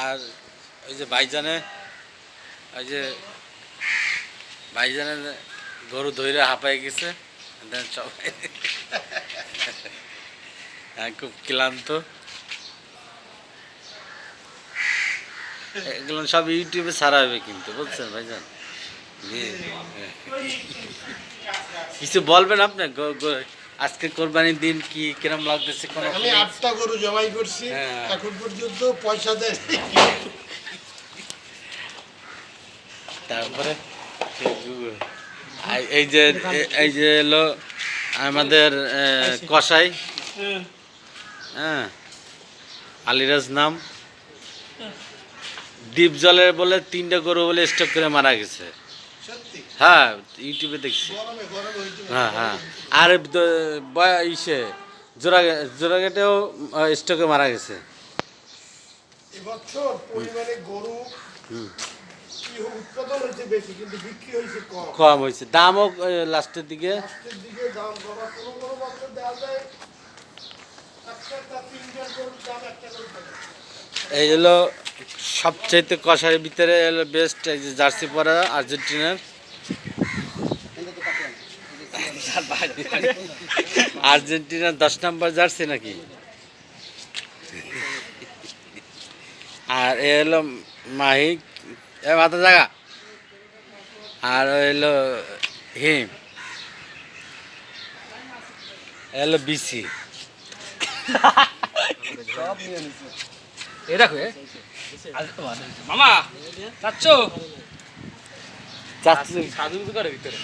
আর ওই যে ভাইজানে ওই যে ভাইজানের গরু ধইরা হাঁপাই গেছে সবাই খুব ক্লান্ত। এগুলো সব ইউটিউবে ছাড়া হবে কিন্তু, বুঝছেন ভাইজান? কিছু বলবেন আপনি? আজকে কোরবানির দিন কি কিরম লাগতেছে? আমি 8টা গরু জবাই করছি, এখন পর্যন্ত পয়সা দেয়। তারপরে এই যে এলো আমাদের কসাই, হ্যাঁ, আলিরাজ নাম। দ্বীপ জলের বলে 3টা গরু বলে স্টক করে মারা গেছে। হ্যাঁ, ইউটিউবে দেখছি। হ্যাঁ হ্যাঁ, আর ইসে জোড়াঘাটেও স্টকে মারা গেছে। এবছর পরিমাণে গরু উৎপাদন হয়েছে বেশি, কিন্তু বিক্রি হয়েছে কম হয়েছে, দামও লাস্টের দিকে দাম বাবা কোনো কোনো বছর দেওয়া যায় একটা 3জন গরুর দাম একটা গরু থাকে। এই হলো সবচাইতে কষার ভিতরে হলো বেস্ট এই যে জার্সি পরা আর্জেন্টিনার। আর্জেন্টিনার 10 নম্বর জার্সি নাকি। আর এ হলো মাহিক, এ মাথা জায়গা। আর হলো হিম, এলো বিসি। এ দেখো মামা চাচ্ছো চাচ্ছি সাধু করে ভিতরে।